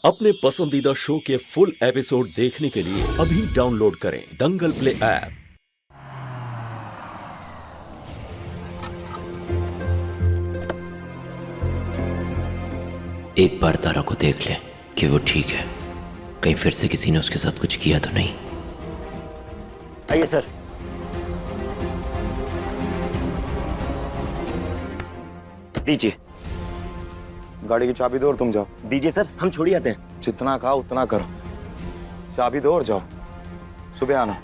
अपने पसंदीदा शो के फुल एपिसोड देखने के लिए अभी डाउनलोड करें दंगल प्ले ऐप। एक बार तारा को देख ले कि वो ठीक है, कहीं फिर से किसी ने उसके साथ कुछ किया तो नहीं। आइए सर। दीजिए। गाड़ी की चाबी दो और तुम जाओ। दीजिए सर, हम छोड़ ही आते हैं। जितना कहा उतना करो। चाबी दो और जाओ, सुबह आना।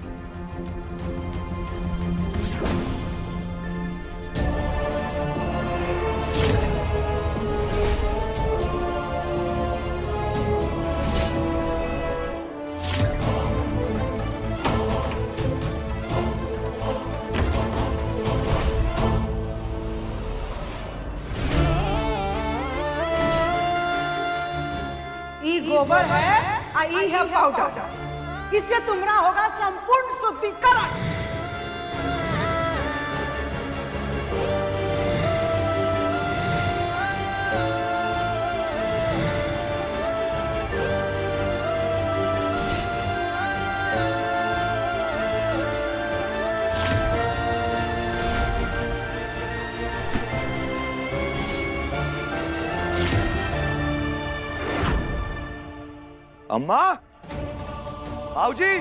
ई गोबर है आ ई है पाउडर। इससे तुम्हारा होगा संपूर्ण शुद्धिकरण। अम्मा, भाऊजी,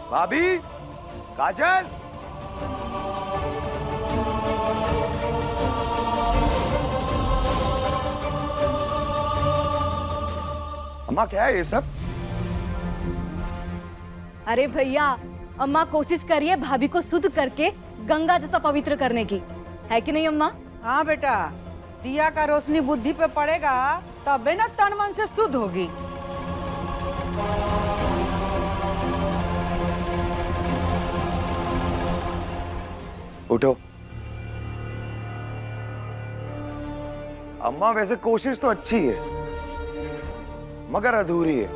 भाभी, काजल, अम्मा क्या है ये सब? अरे भैया, अम्मा कोशिश करिए भाभी को शुद्ध करके गंगा जैसा पवित्र करने की, है कि नहीं अम्मा? हाँ बेटा, दिया का रोशनी बुद्धि पे पड़ेगा तबे ना तन मन से शुद्ध होगी। उठो। अम्मा वैसे कोशिश तो अच्छी है मगर अधूरी है।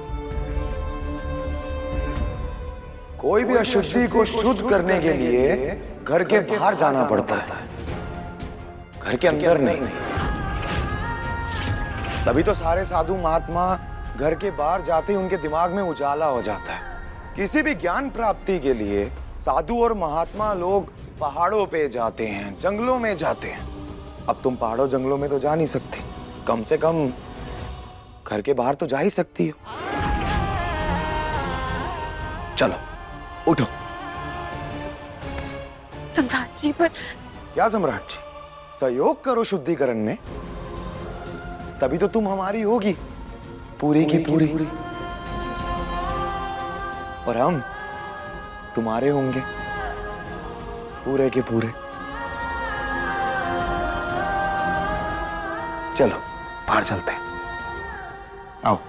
कोई भी अशुद्धि को शुद्ध करने के लिए घर के बाहर जाना पड़ता है, घर के अंदर नहीं। तभी तो सारे साधु महात्मा घर के बाहर जाते ही उनके दिमाग में उजाला हो जाता है। किसी भी ज्ञान प्राप्ति के लिए साधु और महात्मा लोग पहाड़ों पे जाते हैं, जंगलों में जाते हैं। अब तुम पहाड़ों जंगलों में तो जा नहीं सकती, कम से कम घर के बाहर तो जा ही सकती हो। चलो उठो। सम्राट जी पर क्या सम्राट जी? सहयोग करो शुद्धिकरण में, तभी तो तुम हमारी होगी पूरी की पूरी, और हम तुम्हारे होंगे पूरे के पूरे। चलो बाहर चलते हैं, आओ।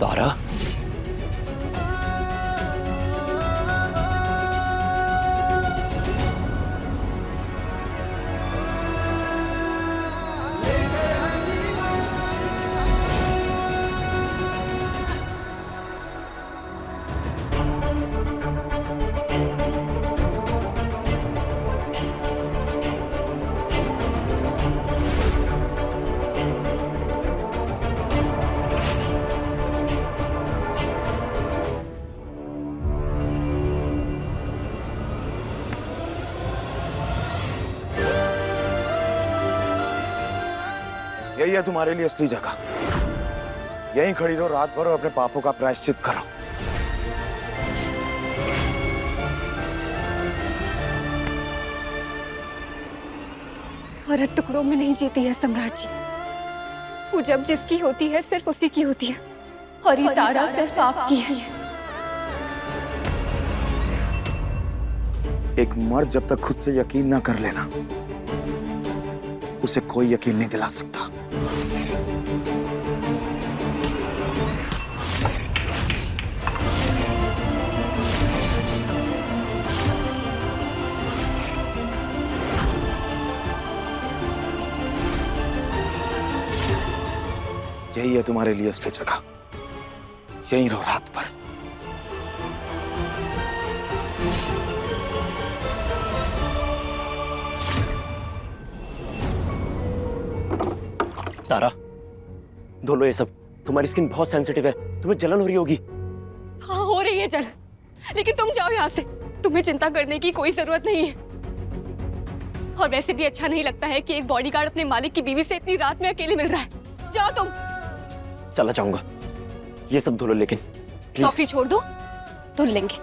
तारा, यही है तुम्हारे लिए असली जगह। यहीं खड़ी रहो रात भर और अपने पापों का प्रायश्चित करो। औरत टुकड़ों में नहीं जीती है सम्राट जी। वो जब जिसकी होती है सिर्फ उसी की होती है, और ये तारा सिर्फ आपकी है। एक मर्द जब तक खुद से यकीन ना कर लेना, उसे कोई यकीन नहीं दिला सकता। यही है तुम्हारे लिए असली जगह। यहीं रहो रात भर। तारा, धो लो ये सब। तुम्हारी स्किन बहुत सेंसिटिव है, तुम्हें जलन हो रही होगी। हाँ हो रही है जलन, लेकिन तुम जाओ यहाँ से। तुम्हें चिंता करने की कोई जरूरत नहीं है। और वैसे भी अच्छा नहीं लगता है कि एक बॉडीगार्ड अपने मालिक की बीवी से इतनी रात में अकेले मिल रहा है। जाओ तुम। चला जाऊंगा, ये सब धो लो, लेकिन प्लीज। नौकरी छोड़ दो, धुल लेंगे।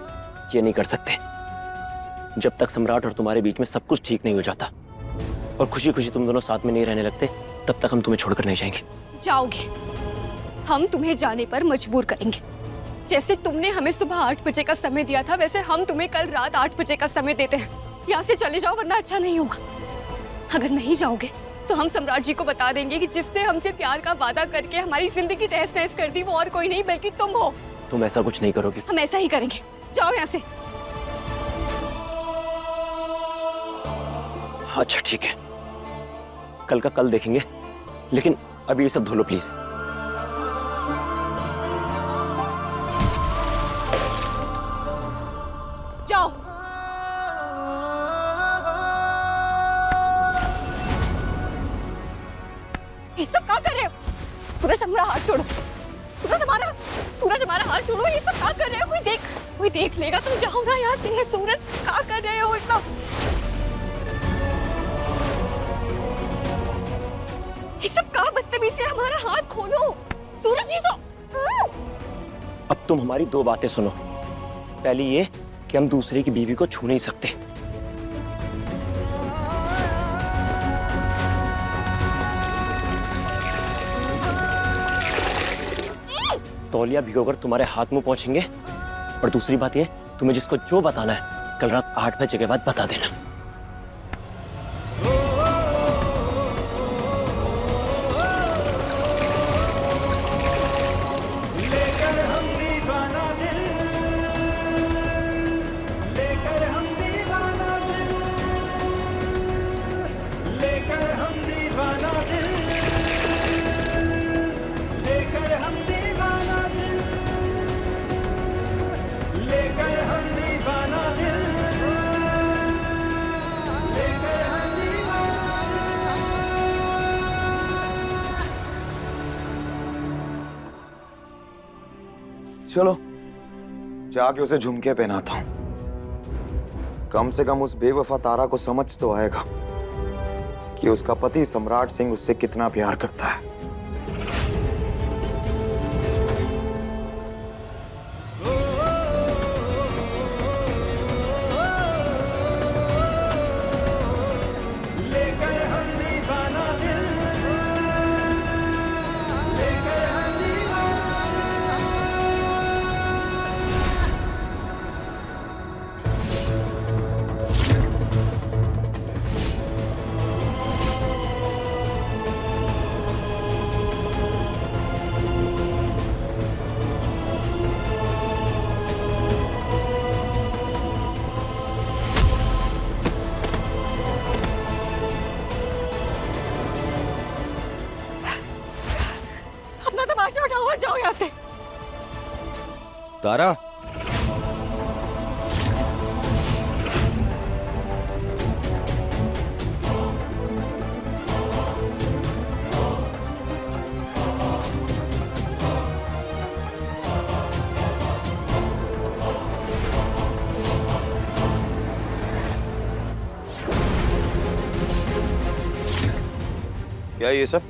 ये नहीं कर सकते। जब तक सम्राट और तुम्हारे बीच में सब कुछ ठीक नहीं हो जाता और खुशी खुशी तुम दोनों साथ में नहीं रहने लगते, तब तक हम तुम्हें छोड़कर नहीं जाएंगे। जाओगे, हम तुम्हें जाने पर मजबूर करेंगे। जैसे तुमने हमें सुबह 8 बजे का समय दिया था, वैसे हम तुम्हें कल रात 8 बजे का समय देते हैं। यहाँ से चले जाओ, वरना अच्छा नहीं होगा। अगर नहीं जाओगे तो हम सम्राट जी को बता देंगे कि जिसने हमसे प्यार का वादा करके हमारी जिंदगी तहस नहस कर दी, वो और कोई नहीं बल्कि तुम हो। तुम ऐसा कुछ नहीं करोगी। हम ऐसा ही करेंगे। जाओ यहाँ से। अच्छा ठीक है, कल का कल देखेंगे, लेकिन अभी ये सब धो लो प्लीज। जाओ। ये सब क्या कर रहे हो? सूरज हमारा हाथ छोड़ो। सूरज हमारा हाथ छोड़ो। ये सब क्या कर रहे हो? कोई देख लेगा। तुम जाओ ना यहाँ से। सूरज क्या कर रहे हो? इतना ये सब क्या बदतमीजी है? हमारा हाथ खोलो। सूरज जी तो अब तुम हमारी दो बातें सुनो। पहली ये कि हम दूसरे की बीवी को छू नहीं सकते। तौलिया भिगोकर तुम्हारे हाथ मुंह पहुंचेंगे। और दूसरी बात ये, तुम्हें जिसको जो बताना है कल रात 8 बजे के बाद बता देना। चलो जाके उसे झुमके पहनाता हूं। कम से कम उस बेवफा तारा को समझ तो आएगा कि उसका पति सम्राट सिंह उससे कितना प्यार करता है। उठाओ और जाओ यहाँ से। तारा, क्या ये सब?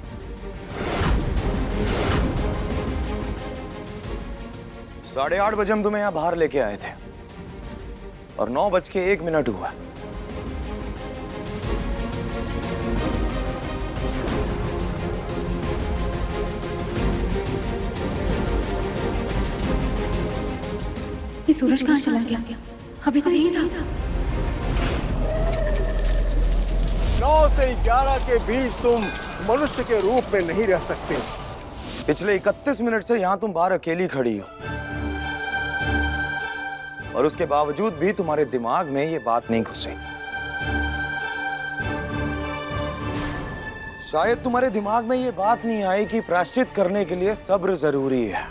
8:30 बजे हम तुम्हें यहाँ बाहर लेके आए थे और 9:01 हुआ। ये सूरज कहाँ चला गया? अभी तो यही था। 9 से 11 के बीच तुम मनुष्य के रूप में नहीं रह सकते। पिछले 31 मिनट से यहाँ तुम बाहर अकेली खड़ी हो और उसके बावजूद भी तुम्हारे दिमाग में ये बात नहीं घुसी। शायद तुम्हारे दिमाग में ये बात नहीं आई कि प्रायश्चित करने के लिए सब्र जरूरी है,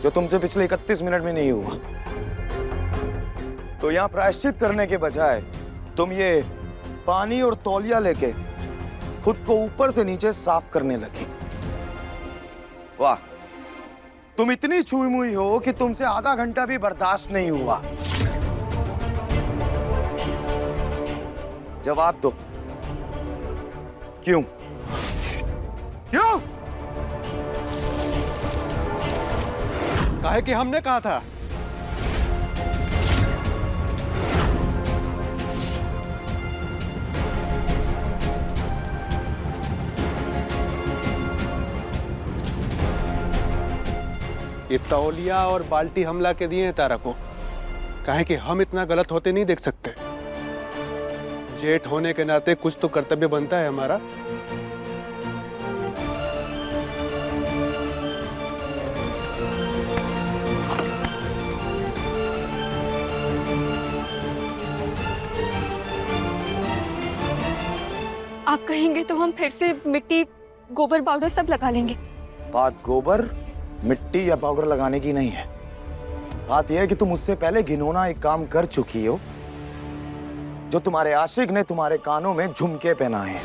जो तुमसे पिछले 31 मिनट में नहीं हुआ। तो यहाँ प्रायश्चित करने के बजाय तुम ये पानी और तौलिया लेके खुद को ऊपर से नीचे साफ करने लगी। वाह, तुम इतनी छुई मुई हो कि तुमसे आधा घंटा भी बर्दाश्त नहीं हुआ। जवाब दो, क्यों? क्यों? काहे कि हमने कहा था। ये तौलिया और बाल्टी हमला के दिए हैं तारा को, काहे कि हम इतना गलत होते नहीं देख सकते। जेठ होने के नाते कुछ तो कर्तव्य बनता है हमारा। आप कहेंगे तो हम फिर से मिट्टी, गोबर, पाउडर सब लगा लेंगे। बात गोबर, मिट्टी या पाउडर लगाने की नहीं है। बात यह है कि तुम मुझसे पहले घिनौना एक काम कर चुकी हो, जो तुम्हारे आशिक ने तुम्हारे कानों में झुमके पहनाए हैं।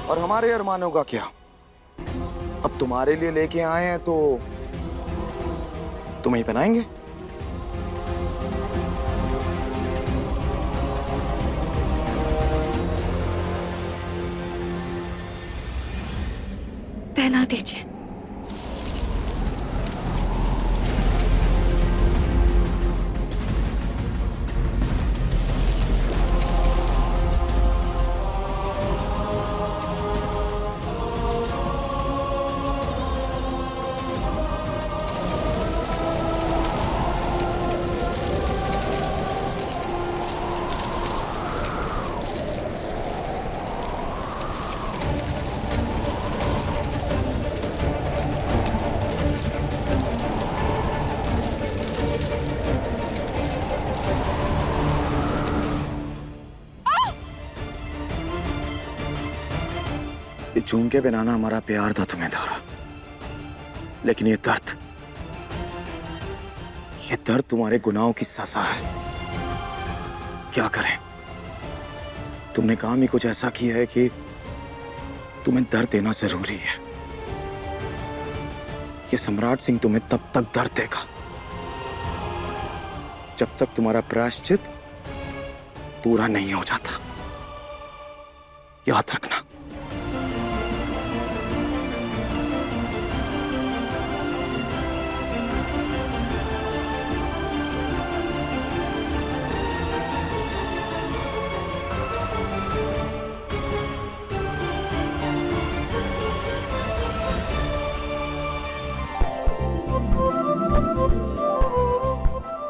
और हमारे अरमानों का क्या? अब तुम्हारे लिए लेके आए हैं तो तुम्हें ही पहनाएंगे। पहना दीजिए। झुमके पहनाना हमारा प्यार था तुम्हें तारा, लेकिन ये दर्द तुम्हारे गुनाहों की सजा है। क्या करें, तुमने काम ही कुछ ऐसा किया है कि तुम्हें दर्द देना जरूरी है। ये सम्राट सिंह तुम्हें तब तक दर्द देगा जब तक तुम्हारा प्रायश्चित पूरा नहीं हो जाता। याद रखना।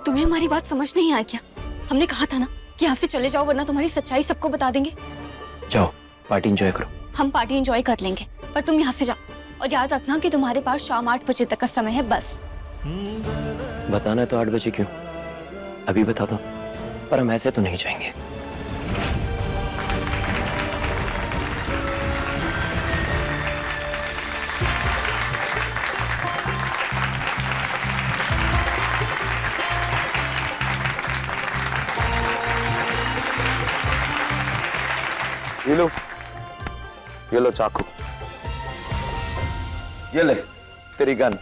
तुम्हें हमारी बात समझ नहीं आई क्या? हमने कहा था ना कि यहाँ से चले जाओ, वरना तुम्हारी सच्चाई सबको बता देंगे। जाओ, पार्टी एंजॉय करो। हम पार्टी एंजॉय कर लेंगे, पर तुम यहाँ से जाओ। और याद रखना कि तुम्हारे पास शाम 8 बजे तक का समय है बस। बताना है तो 8 बजे क्यों? अभी बता दो, पर हम ऐसे तो नहीं जाएंगे। ये लो चाकू, ये ले तेरी गन।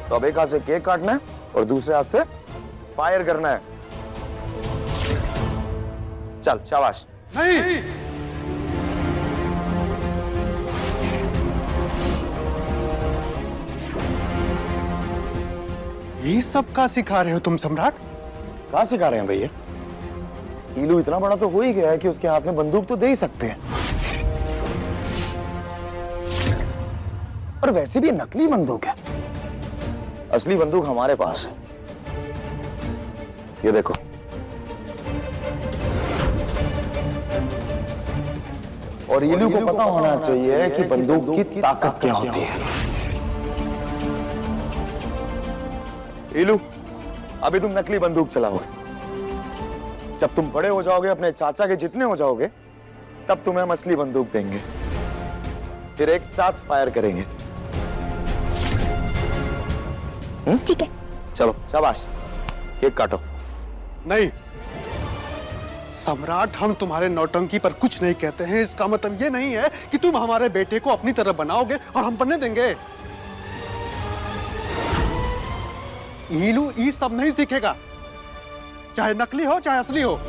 तो अब एक हाथ से केक काटना है और दूसरे हाथ से फायर करना है। चल शाबाश। नहीं, ये सब का सिखा रहे हो तुम सम्राट? कहाँ सिखा रहे हैं भैया? ईलू इतना बड़ा तो हो ही गया है कि उसके हाथ में बंदूक तो दे ही सकते हैं। और वैसे भी नकली बंदूक है, असली बंदूक हमारे पास है। ये देखो, और ईलू को पता होना चाहिए कि बंदूक की ताकत क्या होती है। ईलू, अभी तुम नकली बंदूक चलाओगे। जब तुम बड़े हो जाओगे, अपने चाचा के जितने हो जाओगे, तब तुम्हें हम असली बंदूक देंगे, फिर एक साथ फायर करेंगे। ठीक है। चलो शाबाश, केक काटो। नहीं सम्राट, हम तुम्हारे नौटंकी पर कुछ नहीं कहते हैं। इसका मतलब ये नहीं है कि तुम हमारे बेटे को अपनी तरह बनाओगे और हम बनने देंगे। ईलू ये सब नहीं सीखेगा, चाहे नकली हो चाहे असली हो।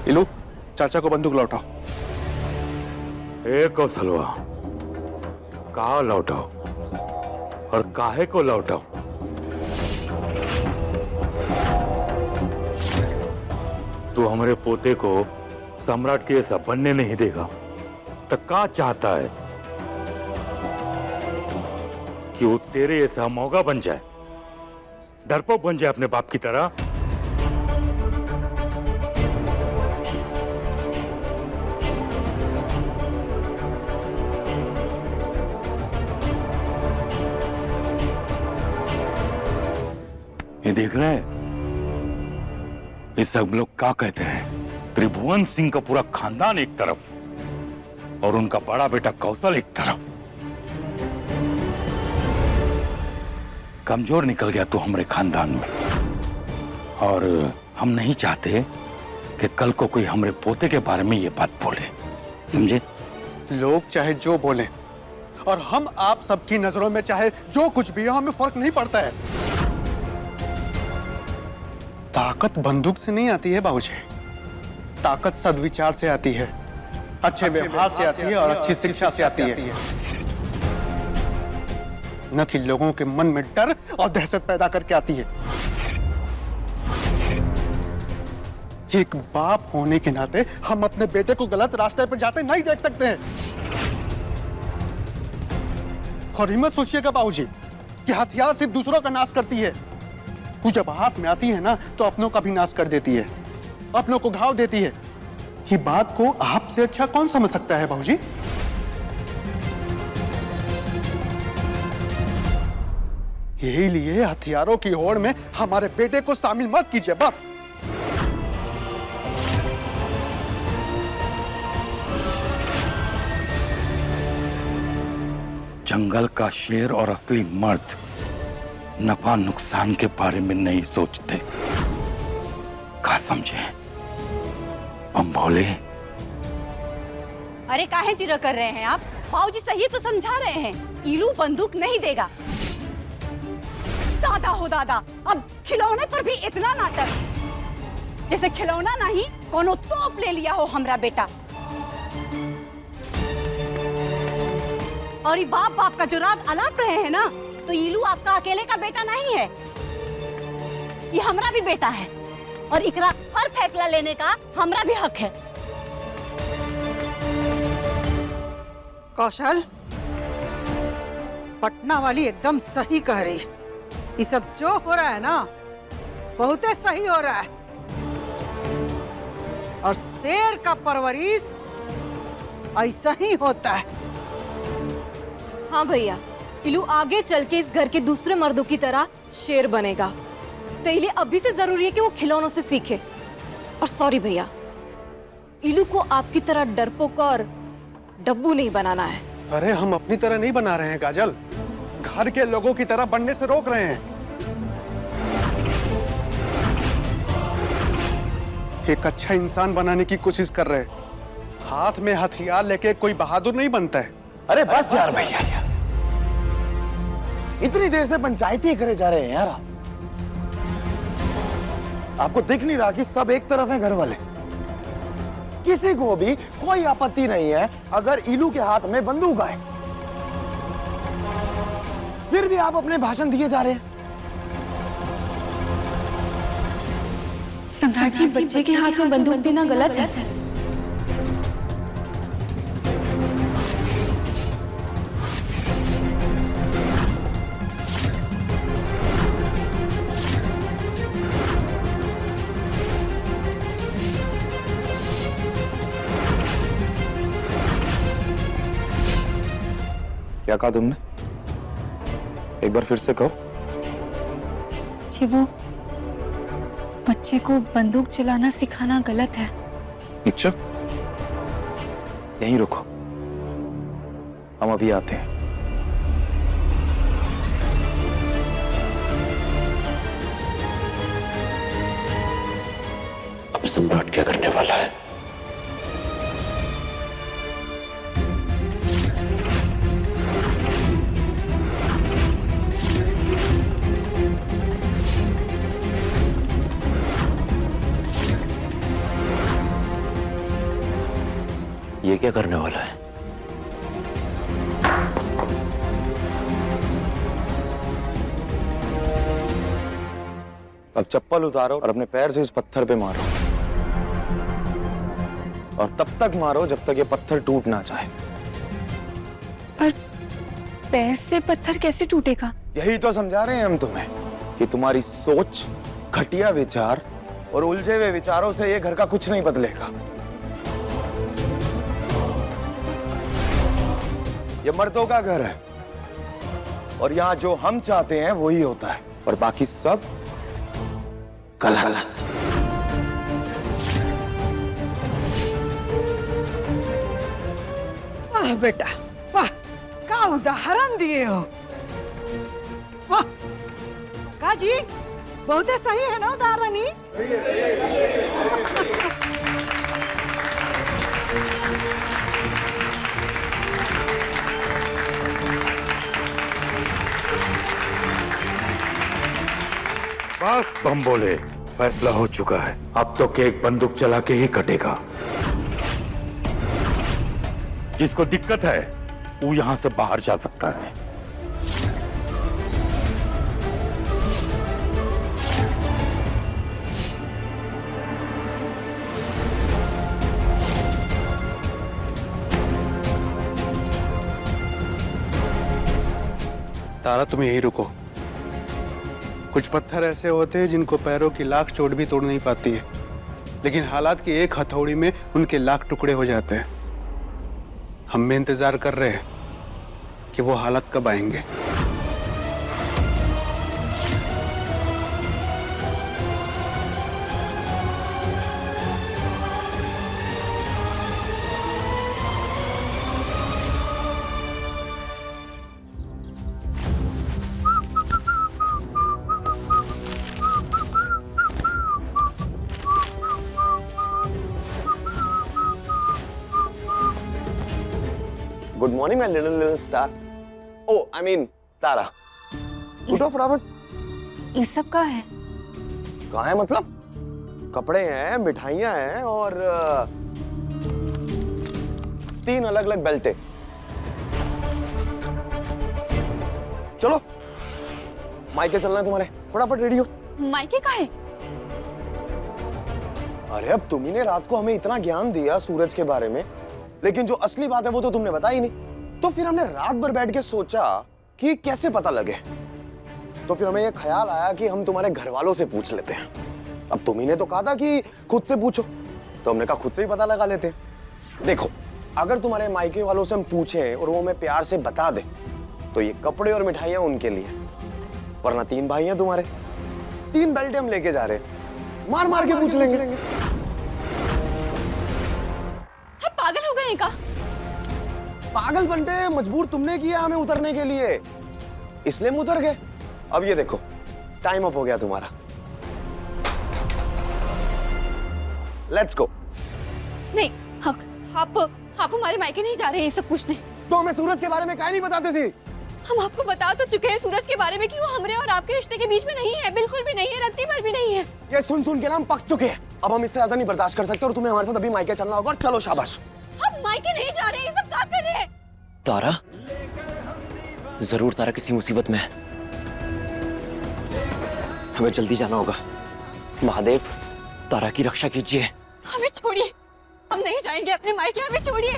ईलू, चाचा को बंदूक लौटाओ। ए कौशलवा, कहा लौटाओ और काहे को लौटाओ? तू हमारे पोते को सम्राट के ऐसा बनने नहीं देगा। तो क्या चाहता है कि वो तेरे ऐसा मौका बन जाए, डरपोक बन जाए अपने बाप की तरह? ये देख रहे हैं, ये सब लोग क्या कहते हैं? त्रिभुवन सिंह का पूरा खानदान एक तरफ और उनका बड़ा बेटा कौशल एक तरफ। कमजोर निकल गया तू हमारे खानदान में, और हम नहीं चाहते कि कल को कोई हमारे पोते के बारे में ये बात बोले, समझे? लोग चाहे जो बोले और हम आप सबकी नजरों में चाहे जो कुछ भी हो, हमें फर्क नहीं पड़ता है। ताकत बंदूक से नहीं आती है बाबूजी, ताकत सद्विचार से आती है, अच्छे व्यवहार से आती है और अच्छी शिक्षा से आती है, न कि लोगों के मन में डर और दहशत पैदा करके आती है। एक बाप होने के नाते हम अपने बेटे को गलत रास्ते पर जाते नहीं देख सकते हैं। और हिम्मत सोचिएगा बाबूजी कि हथियार सिर्फ दूसरों का नाश करती है, वो जब हाथ में आती है ना तो अपनों का भी नाश कर देती है, अपनों को घाव देती है। ये बात को आपसे अच्छा कौन समझ सकता है बाबूजी? यही लिए हथियारों की होड़ में हमारे बेटे को शामिल मत कीजिए, बस। जंगल का शेर और असली मर्द नफा नुकसान के बारे में नहीं सोचते, क्या समझे? हम बोले। अरे काहे जिरा कर रहे हैं आप? बाबूजी सही तो समझा रहे हैं, ईलू बंदूक नहीं देगा। दादा हो दादा, अब खिलौने पर भी इतना नाटक, जैसे खिलौना नहीं कोनो तोप ले लिया हो हमरा बेटा। और ये बाप बाप का जो राग अलाप रहे हैं ना, तो ईलू आपका अकेले का बेटा नहीं है, ये हमरा भी बेटा है और इकरा हर फैसला लेने का हमरा भी हक है। कौशल, पटना वाली एकदम सही कह रही है। ये सब जो हो रहा है ना, बहुत सही हो रहा है। और शेर का परवरिश ऐसा ही होता है। हाँ भैया, इलू आगे चल के इस घर के दूसरे मर्दों की तरह शेर बनेगा, तो इसलिए अभी से जरूरी है कि वो खिलौनों से सीखे। और सॉरी भैया, इलू को आपकी तरह डरपोक और डब्बू नहीं बनाना है। अरे हम अपनी तरह नहीं बना रहे हैं काजल, घर के लोगों की तरह बनने से रोक रहे हैं। एक अच्छा इंसान बनाने की कोशिश कर रहे हैं। हाथ में हथियार लेके कोई बहादुर नहीं बनता है। अरे बस यार भैया, इतनी देर से पंचायती करे जा रहे हैं यार। आपको दिख नहीं रहा कि सब एक तरफ है घर वाले? किसी को भी कोई आपत्ति नहीं है अगर ईलू के हाथ में बंदूक आए, फिर भी आप अपने भाषण दिए जा रहे हैं। सम्राट जी, बच्चे के हाथ में बंदूक देना गलत है। क्या कहा तुमने? एक बार फिर से कहो। जी वो बच्चे को बंदूक चलाना सिखाना गलत है। अच्छा, यहीं रुको, हम अभी आते हैं। अब सम्राट क्या करने वाला है? ये क्या करने वाला है? अब चप्पल उतारो और अपने पैर से इस पत्थर पे मारो, और तब तक मारो जब तक ये पत्थर टूट ना जाए। पर पैर से पत्थर कैसे टूटेगा? यही तो समझा रहे हैं हम तुम्हें कि तुम्हारी सोच, घटिया विचार और उलझे हुए विचारों से ये घर का कुछ नहीं बदलेगा। ये मर्दों का घर है और यहाँ जो हम चाहते हैं वही होता है, और बाकी सब गलत। वाह बेटा वाह, क्या उदाहरण दिए हो। वाह काजी, बहुत सही है ना उदाहरण ही। बस बम बोले, फैसला हो चुका है। अब तो केक बंदूक चला के ही कटेगा। जिसको दिक्कत है वो यहां से बाहर जा सकता है। तारा तुम यहीं रुको। कुछ पत्थर ऐसे होते हैं जिनको पैरों की लाख चोट भी तोड़ नहीं पाती है, लेकिन हालात की एक हथौड़ी में उनके लाख टुकड़े हो जाते हैं। हम में इंतजार कर रहे हैं कि वो हालात कब आएंगे। Good morning my little star. Oh I mean तारा। उठो फटाफट। ये सब का है? कहाँ है मतलब? कपड़े हैं, मिठाइयां हैं और 3 अलग अलग बेल्टें। चलो मायके चलना है तुम्हारे, फटाफट रेडी हो। मायके का है? अरे अब तुम्ही ने रात को हमें इतना ज्ञान दिया सूरज के बारे में, लेकिन जो असली बात है वो तो तुमने बताई नहीं। तो फिर हमने रात भर बैठ के सोचा कि कैसे पता लगे। तो फिर हमें यह ख्याल आया कि हम तुम्हारे घर वालों से पूछ लेते हैं। अब तुम्ही ने तो कहा था कि खुद से पूछो, तो हमने कहा खुद से ही पता लगा लेते हैं। देखो, अगर तुम्हारे मायके वालों से हम पूछें और वो हमें प्यार से बता दे तो ये कपड़े और मिठाइयां उनके लिए, वरना 3 भाई हैं तुम्हारे, 3 बेल्ट हम लेके जा रहे हैं, मार मार के पूछ लेंगे। पागल हो गए का? पागल बनते, मजबूर तुमने किया हमें उतरने के लिए, इसलिए हम उतर गए। अब ये देखो, टाइम अप हो गया तुम्हारा। Let's go. नहीं, आप हमारे मायके नहीं जा रहे हैं ये सब पूछने। तो हमें सूरज के बारे में काहे नहीं बताते थे? हम आपको बता तो चुके हैं सूरज के बारे में कि वो हमरे और आपके रिश्ते के बीच में नहीं है, बिल्कुल भी नहीं है, रत्ती भर भी नहीं है। ये सुन सुन के नाम पक चुके हैं। अब हम इससे ज्यादा नहीं बर्दाश्त कर सकते और तुम्हें हमारे साथ अभी मायके चलना होगा। और चलो शाबाश। हम मायके नहीं जा रहे, ये सब क्या कर रहे हैं? तारा, जरूर तारा किसी मुसीबत में है, हमें जल्दी जाना होगा। महादेव, तारा की रक्षा कीजिए। हमें छोड़िए, हम नहीं जाएंगे अपने मायके, हमें छोड़िए।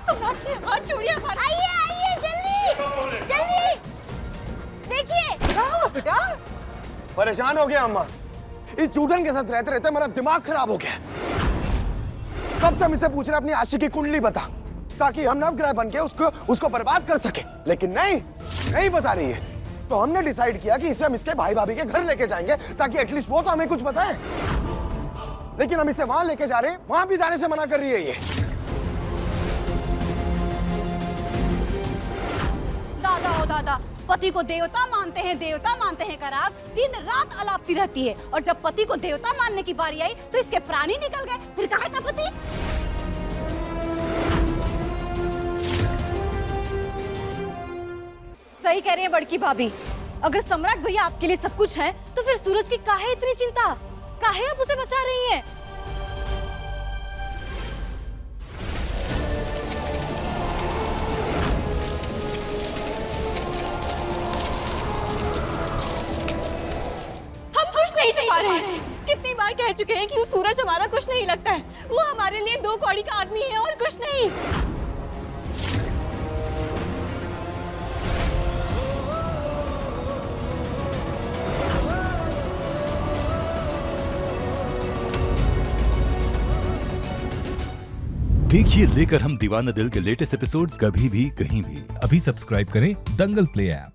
सम्राट जी, हाथ छोड़िए हमारा। आइए जल्दी जल्दी, देखिए। परेशान हो गया अम्मा, इस चूड़न के साथ रहते रहते मेरा दिमाग खराब हो गया। कब से हम इसे पूछ रहे अपनी आशिक की कुंडली बता, ताकि हम नवग्रह बन के उसको बर्बाद कर सके, लेकिन नहीं बता रही है। तो हमने डिसाइड किया कि इसे हम इसके भाई भाभी के घर लेके जाएंगे, ताकि एटलीस्ट वो तो हमें कुछ बताए। लेकिन हम इसे वहां लेके जा रहे हैं, वहां भी जाने से मना कर रही है ये। दादा ओ दादा, पति को देवता मानते हैं कर आप दिन रात अलापती रहती है, और जब पति को देवता मानने की बारी आई तो इसके प्राण ही निकल गए। फिर कहाँ का पति? सही कह रही है बड़की भाभी। अगर सम्राट भैया आपके लिए सब कुछ है तो फिर सूरज की काहे इतनी चिंता, काहे आप उसे बचा रही हैं? हम कुछ नहीं छुपा रहे हैं। कितनी बार कह चुके हैं कि वो सूरज हमारा कुछ नहीं लगता है, वो हमारे लिए 2 कौड़ी का आदमी है और कुछ नहीं। देखिए लेकर हम दीवाना दिल के लेटेस्ट एपिसोड्स कभी भी कहीं भी। अभी सब्सक्राइब करें दंगल प्ले ऐप।